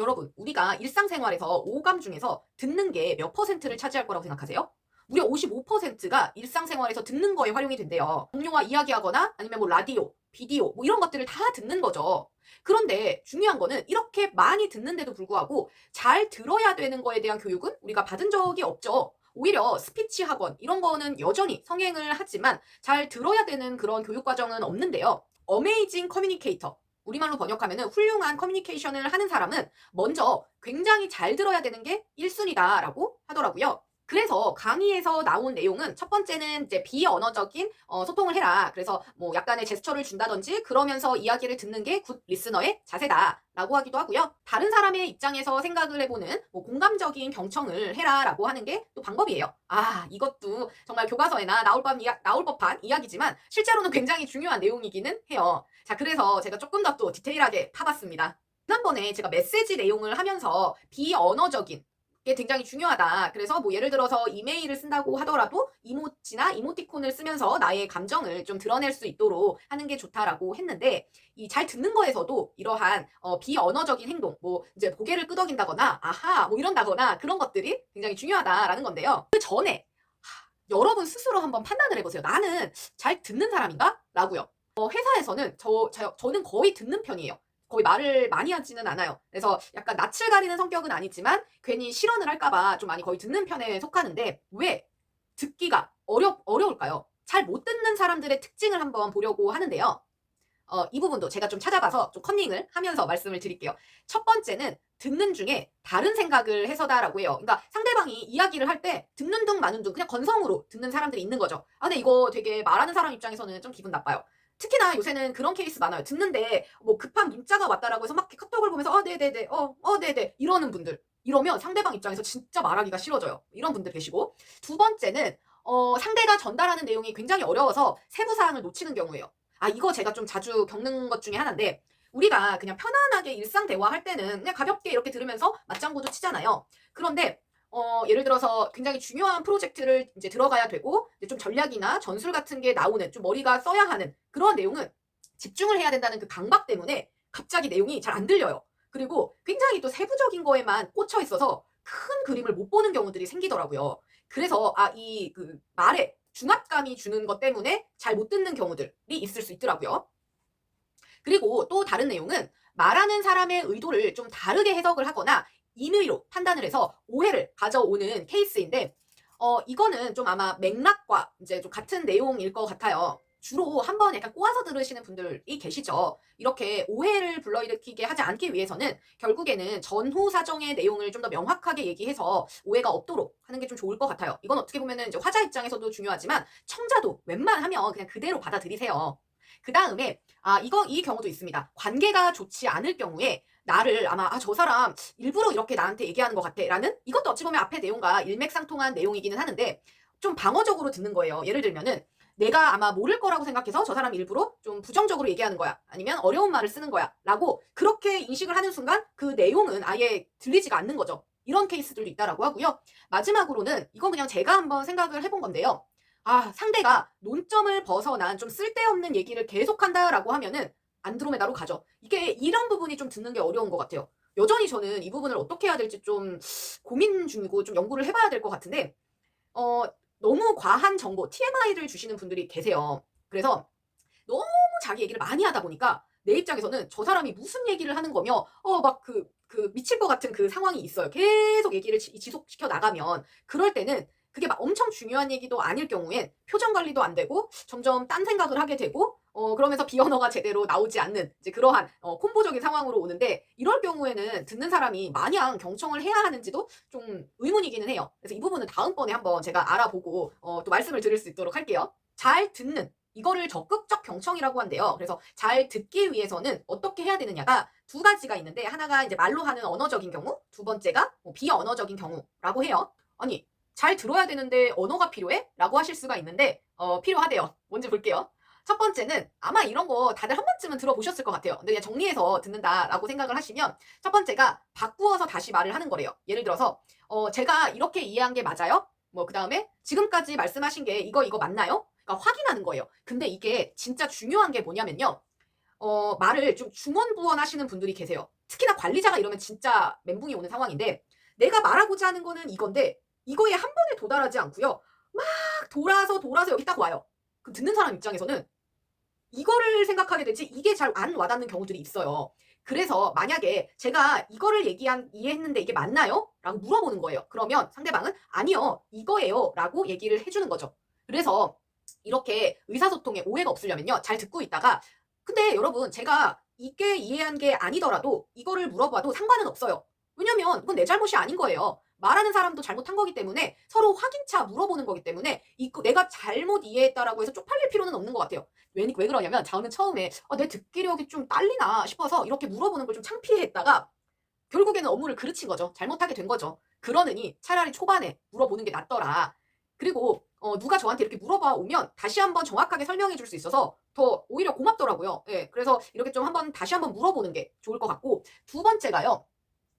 여러분, 우리가 일상생활에서 오감 중에서 듣는 게 몇 퍼센트를 차지할 거라고 생각하세요? 무려 55%가 일상생활에서 듣는 거에 활용이 된대요. 동료와 이야기하거나 아니면 뭐 라디오, 비디오 뭐 이런 것들을 다 듣는 거죠. 그런데 중요한 거는 이렇게 많이 듣는데도 불구하고 잘 들어야 되는 거에 대한 교육은 우리가 받은 적이 없죠. 오히려 스피치 학원 이런 거는 여전히 성행을 하지만 잘 들어야 되는 그런 교육 과정은 없는데요. 어메이징 커뮤니케이터, 우리말로 번역하면은 훌륭한 커뮤니케이션을 하는 사람은 먼저 굉장히 잘 들어야 되는 게 1순위다라고 하더라고요. 그래서 강의에서 나온 내용은 첫 번째는 이제 비언어적인 소통을 해라. 그래서 뭐 약간의 제스처를 준다든지 그러면서 이야기를 듣는 게 굿 리스너의 자세다라고 하기도 하고요. 다른 사람의 입장에서 생각을 해보는 뭐 공감적인 경청을 해라라고 하는 게 또 방법이에요. 아, 이것도 정말 교과서에나 나올 법한 이야기지만 실제로는 굉장히 중요한 내용이기는 해요. 자, 그래서 제가 조금 더 또 디테일하게 파봤습니다. 지난번에 제가 메시지 내용을 하면서 비언어적인 게 굉장히 중요하다. 그래서 뭐 예를 들어서 이메일을 쓴다고 하더라도 이모지나 이모티콘을 쓰면서 나의 감정을 좀 드러낼 수 있도록 하는 게 좋다라고 했는데, 이 잘 듣는 거에서도 이러한 비언어적인 행동, 뭐 이제 고개를 끄덕인다거나 아하 뭐 이런다거나 그런 것들이 굉장히 중요하다라는 건데요. 그 전에 여러분 스스로 한번 판단을 해보세요. 나는 잘 듣는 사람인가? 라고요. 회사에서는 저는 거의 듣는 편이에요. 거의 말을 많이 하지는 않아요. 그래서 약간 낯을 가리는 성격은 아니지만 괜히 실언을 할까봐 좀 많이 거의 듣는 편에 속하는데, 왜 듣기가 어려울까요? 잘 못 듣는 사람들의 특징을 한번 보려고 하는데요. 이 부분도 제가 좀 찾아봐서 좀 컨닝을 하면서 말씀을 드릴게요. 첫 번째는 듣는 중에 다른 생각을 해서다라고 해요. 그러니까 상대방이 이야기를 할 때 듣는 둥 마는 둥 그냥 건성으로 듣는 사람들이 있는 거죠. 아, 근데 이거 되게 말하는 사람 입장에서는 좀 기분 나빠요. 특히나 요새는 그런 케이스 많아요. 듣는데 뭐 급한 문자가 왔다라고 해서 막 카톡을 보면서 네네네, 네네 이러는 분들. 이러면 상대방 입장에서 진짜 말하기가 싫어져요. 이런 분들 계시고. 두 번째는 상대가 전달하는 내용이 굉장히 어려워서 세부사항을 놓치는 경우예요. 아, 이거 제가 좀 자주 겪는 것 중에 하나인데, 우리가 그냥 편안하게 일상 대화할 때는 그냥 가볍게 이렇게 들으면서 맞장구도 치잖아요. 그런데 예를 들어서 굉장히 중요한 프로젝트를 이제 들어가야 되고 이제 좀 전략이나 전술 같은 게 나오는, 좀 머리가 써야 하는 그런 내용은 집중을 해야 된다는 그 강박 때문에 갑자기 내용이 잘 안 들려요. 그리고 굉장히 또 세부적인 거에만 꽂혀 있어서 큰 그림을 못 보는 경우들이 생기더라고요. 그래서 이 그 말에 중압감이 주는 것 때문에 잘 못 듣는 경우들이 있을 수 있더라고요. 그리고 또 다른 내용은 말하는 사람의 의도를 좀 다르게 해석을 하거나 임의로 판단을 해서 오해를 가져오는 케이스인데, 이거는 좀 아마 맥락과 이제 좀 같은 내용일 것 같아요. 주로 한번 약간 꼬아서 들으시는 분들이 계시죠. 이렇게 오해를 불러일으키게 하지 않기 위해서는 결국에는 전후 사정의 내용을 좀 더 명확하게 얘기해서 오해가 없도록 하는 게 좀 좋을 것 같아요. 이건 어떻게 보면은 이제 화자 입장에서도 중요하지만 청자도 웬만하면 그냥 그대로 받아들이세요. 그 다음에 이 경우도 있습니다. 관계가 좋지 않을 경우에 나를 아마 저 사람 일부러 이렇게 나한테 얘기하는 것 같아 라는, 이것도 어찌 보면 앞의 내용과 일맥상통한 내용이기는 하는데 좀 방어적으로 듣는 거예요. 예를 들면은 내가 아마 모를 거라고 생각해서 저 사람이 일부러 좀 부정적으로 얘기하는 거야, 아니면 어려운 말을 쓰는 거야 라고 그렇게 인식을 하는 순간 그 내용은 아예 들리지가 않는 거죠. 이런 케이스들도 있다라고 하고요. 마지막으로는 이건 그냥 제가 한번 생각을 해본 건데요. 상대가 논점을 벗어난 좀 쓸데없는 얘기를 계속한다라고 하면은 안드로메다로 가죠. 이게 이런 부분이 좀 듣는 게 어려운 것 같아요. 여전히 저는 이 부분을 어떻게 해야 될지 좀 고민 중이고 좀 연구를 해봐야 될 것 같은데, 어, 너무 과한 정보, TMI를 주시는 분들이 계세요. 그래서 너무 자기 얘기를 많이 하다 보니까 내 입장에서는 저 사람이 무슨 얘기를 하는 거며, 막 미칠 것 같은 그 상황이 있어요. 계속 얘기를 지속시켜 나가면. 그럴 때는 그게 막 엄청 중요한 얘기도 아닐 경우엔 표정 관리도 안 되고 점점 딴 생각을 하게 되고, 그러면서 비언어가 제대로 나오지 않는 이제 그러한 콤보적인 상황으로 오는데, 이럴 경우에는 듣는 사람이 마냥 경청을 해야 하는지도 좀 의문이기는 해요. 그래서 이 부분은 다음번에 한번 제가 알아보고 또 말씀을 드릴 수 있도록 할게요. 잘 듣는, 이거를 적극적 경청이라고 한대요. 그래서 잘 듣기 위해서는 어떻게 해야 되느냐가 두 가지가 있는데, 하나가 이제 말로 하는 언어적인 경우, 두 번째가 뭐 비언어적인 경우라고 해요. 아니, 잘 들어야 되는데 언어가 필요해? 라고 하실 수가 있는데, 필요하대요. 뭔지 볼게요. 첫 번째는 아마 이런 거 다들 한 번쯤은 들어보셨을 것 같아요. 근데 그냥 정리해서 듣는다라고 생각을 하시면, 첫 번째가 바꾸어서 다시 말을 하는 거래요. 예를 들어서 제가 이렇게 이해한 게 맞아요? 뭐 그 다음에 지금까지 말씀하신 게 이거 맞나요? 그러니까 확인하는 거예요. 근데 이게 진짜 중요한 게 뭐냐면요. 말을 좀 중언부언 하시는 분들이 계세요. 특히나 관리자가 이러면 진짜 멘붕이 오는 상황인데, 내가 말하고자 하는 거는 이건데 이거에 한 번에 도달하지 않고요. 막 돌아서 여기 딱 와요. 그럼 듣는 사람 입장에서는 이거를 생각하게 되지 이게 잘 안 와닿는 경우들이 있어요. 그래서 만약에 제가 이거를 이해했는데 이게 맞나요? 라고 물어보는 거예요. 그러면 상대방은 아니요, 이거예요 라고 얘기를 해주는 거죠. 그래서 이렇게 의사소통에 오해가 없으려면요, 잘 듣고 있다가 근데 여러분 제가 이게 이해한 게 아니더라도 이거를 물어봐도 상관은 없어요. 왜냐면 그건 내 잘못이 아닌 거예요. 말하는 사람도 잘못한 거기 때문에 서로 확인차 물어보는 거기 때문에 이거 내가 잘못 이해했다라고 해서 쪽팔릴 필요는 없는 것 같아요. 왜 그러냐면 저는 처음에 내 듣기력이 좀 딸리나 싶어서 이렇게 물어보는 걸 좀 창피해했다가 결국에는 업무를 그르친 거죠. 잘못하게 된 거죠. 그러느니 차라리 초반에 물어보는 게 낫더라. 그리고 누가 저한테 이렇게 물어봐 오면 다시 한번 정확하게 설명해 줄 수 있어서 더 오히려 고맙더라고요. 예, 그래서 이렇게 좀 다시 한번 물어보는 게 좋을 것 같고, 두 번째가요.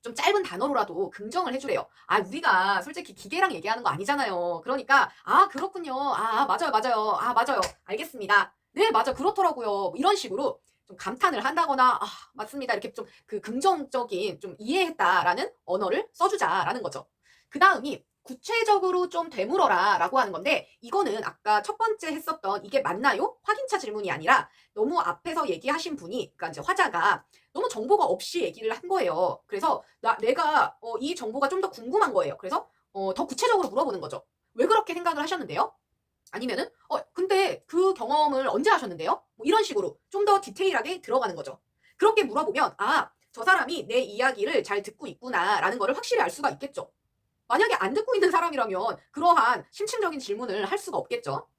좀 짧은 단어로라도 긍정을 해주래요. 우리가 솔직히 기계랑 얘기하는 거 아니잖아요. 그러니까, 그렇군요. 맞아요. 알겠습니다. 네, 맞아. 그렇더라고요. 뭐 이런 식으로 좀 감탄을 한다거나, 맞습니다. 이렇게 좀 그 긍정적인 좀 이해했다라는 언어를 써주자라는 거죠. 그 다음이 구체적으로 좀 되물어라 라고 하는 건데, 이거는 아까 첫 번째 했었던 이게 맞나요? 확인차 질문이 아니라 너무 앞에서 얘기하신 분이, 그러니까 이제 화자가 너무 정보가 없이 얘기를 한 거예요. 그래서 내가 이 정보가 좀 더 궁금한 거예요. 그래서 더 구체적으로 물어보는 거죠. 왜 그렇게 생각을 하셨는데요? 아니면은 근데 그 경험을 언제 하셨는데요? 뭐 이런 식으로 좀 더 디테일하게 들어가는 거죠. 그렇게 물어보면 저 사람이 내 이야기를 잘 듣고 있구나라는 거를 확실히 알 수가 있겠죠. 만약에 안 듣고 있는 사람이라면 그러한 심층적인 질문을 할 수가 없겠죠.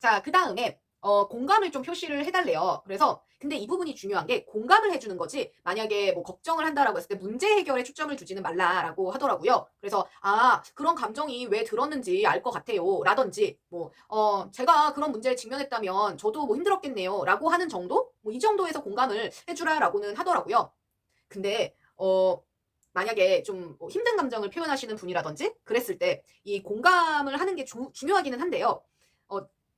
자, 그 다음에 공감을 좀 표시를 해달래요. 그래서 근데 이 부분이 중요한 게 공감을 해주는 거지, 만약에 뭐 걱정을 한다라고 했을 때 문제 해결에 초점을 두지는 말라라고 하더라고요. 그래서 그런 감정이 왜 들었는지 알 것 같아요 라든지, 뭐 제가 그런 문제에 직면했다면 저도 뭐 힘들었겠네요 라고 하는 정도, 뭐 이 정도에서 공감을 해주라라고는 하더라고요. 근데 만약에 좀뭐 힘든 감정을 표현하시는 분이라든지 그랬을 때 이 공감을 하는 게 중요하기는 한데요.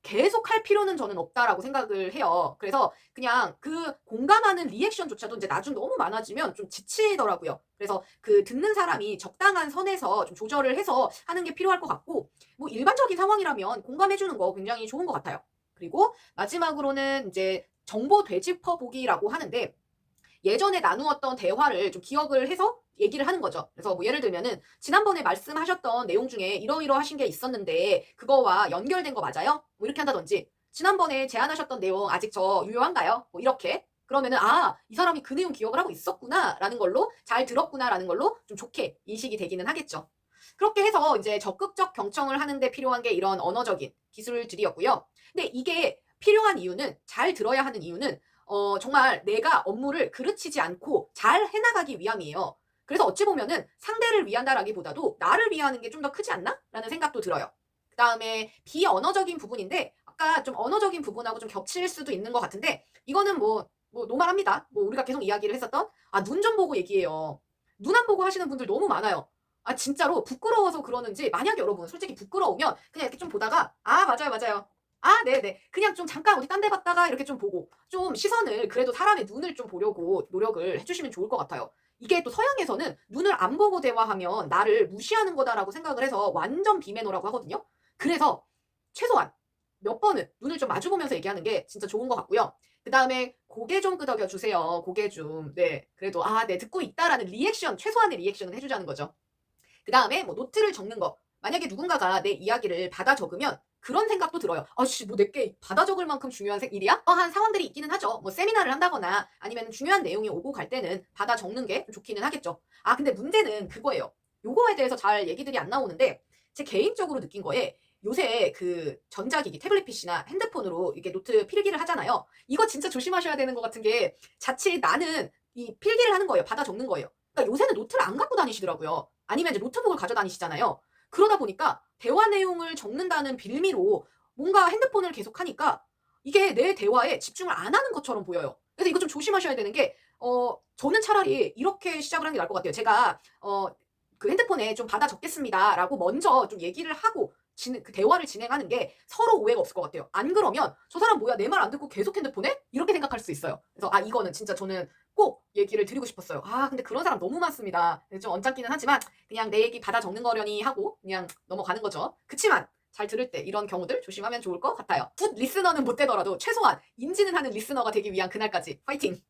계속 할 필요는 저는 없다라고 생각을 해요. 그래서 그냥 그 공감하는 리액션조차도 이제 나중 너무 많아지면 좀 지치더라고요. 그래서 그 듣는 사람이 적당한 선에서 좀 조절을 해서 하는 게 필요할 것 같고, 뭐 일반적인 상황이라면 공감해주는 거 굉장히 좋은 것 같아요. 그리고 마지막으로는 이제 정보 되짚어 보기라고 하는데, 예전에 나누었던 대화를 좀 기억을 해서 얘기를 하는 거죠. 그래서 뭐 예를 들면은 지난번에 말씀하셨던 내용 중에 이러이러하신 게 있었는데 그거와 연결된 거 맞아요? 뭐 이렇게 한다든지, 지난번에 제안하셨던 내용 아직 저 유효한가요? 뭐 이렇게. 그러면은 이 사람이 그 내용 기억을 하고 있었구나라는 걸로, 잘 들었구나라는 걸로 좀 좋게 인식이 되기는 하겠죠. 그렇게 해서 이제 적극적 경청을 하는데 필요한 게 이런 언어적인 기술들이었고요. 근데 이게 필요한 이유는, 잘 들어야 하는 이유는 정말 내가 업무를 그르치지 않고 잘 해나가기 위함이에요. 그래서 어찌 보면은 상대를 위한다라기보다도 나를 위하는 게 좀 더 크지 않나? 라는 생각도 들어요. 그 다음에 비언어적인 부분인데, 아까 좀 언어적인 부분하고 좀 겹칠 수도 있는 것 같은데, 이거는 뭐 노말합니다. 뭐 우리가 계속 이야기를 했었던, 눈 좀 보고 얘기해요. 눈 안 보고 하시는 분들 너무 많아요. 진짜로 부끄러워서 그러는지, 만약에 여러분 솔직히 부끄러우면 그냥 이렇게 좀 보다가 맞아요. 네네. 그냥 좀 잠깐 어디 딴 데 봤다가 이렇게 좀 보고, 좀 시선을, 그래도 사람의 눈을 좀 보려고 노력을 해주시면 좋을 것 같아요. 이게 또 서양에서는 눈을 안 보고 대화하면 나를 무시하는 거다라고 생각을 해서 완전 비매너라고 하거든요. 그래서 최소한 몇 번은 눈을 좀 마주보면서 얘기하는 게 진짜 좋은 것 같고요. 그 다음에 고개 좀 끄덕여 주세요. 고개 좀. 네. 그래도 네, 듣고 있다라는 리액션, 최소한의 리액션은 해주자는 거죠. 그 다음에 뭐 노트를 적는 거. 만약에 누군가가 내 이야기를 받아 적으면 그런 생각도 들어요. 뭐 내게 받아 적을 만큼 중요한 일이야? 한 상황들이 있기는 하죠. 뭐 세미나를 한다거나 아니면 중요한 내용이 오고 갈 때는 받아 적는 게 좀 좋기는 하겠죠. 근데 문제는 그거예요. 요거에 대해서 잘 얘기들이 안 나오는데, 제 개인적으로 느낀 거에, 요새 그 전자기기, 태블릿 PC나 핸드폰으로 이게 노트 필기를 하잖아요. 이거 진짜 조심하셔야 되는 것 같은 게, 자칫 나는 이 필기를 하는 거예요. 받아 적는 거예요. 그러니까 요새는 노트를 안 갖고 다니시더라고요. 아니면 이제 노트북을 가져다니시잖아요. 그러다 보니까 대화 내용을 적는다는 빌미로 뭔가 핸드폰을 계속 하니까 이게 내 대화에 집중을 안 하는 것처럼 보여요. 그래서 이거 좀 조심하셔야 되는 게, 저는 차라리 이렇게 시작을 하는 게 나을 것 같아요. 제가 그 핸드폰에 좀 받아 적겠습니다라고 먼저 좀 얘기를 하고 그 대화를 진행하는 게 서로 오해가 없을 것 같아요. 안 그러면 저 사람 뭐야 내 말 안 듣고 계속 핸드폰에? 이렇게 생각할 수 있어요. 그래서 이거는 진짜 저는 꼭 얘기를 드리고 싶었어요. 근데 그런 사람 너무 많습니다. 좀 언짢기는 하지만 그냥 내 얘기 받아 적는 거려니 하고 그냥 넘어가는 거죠. 그치만 잘 들을 때 이런 경우들 조심하면 좋을 것 같아요. 굿 리스너는 못 되더라도 최소한 인지는 하는 리스너가 되기 위한 그날까지 파이팅!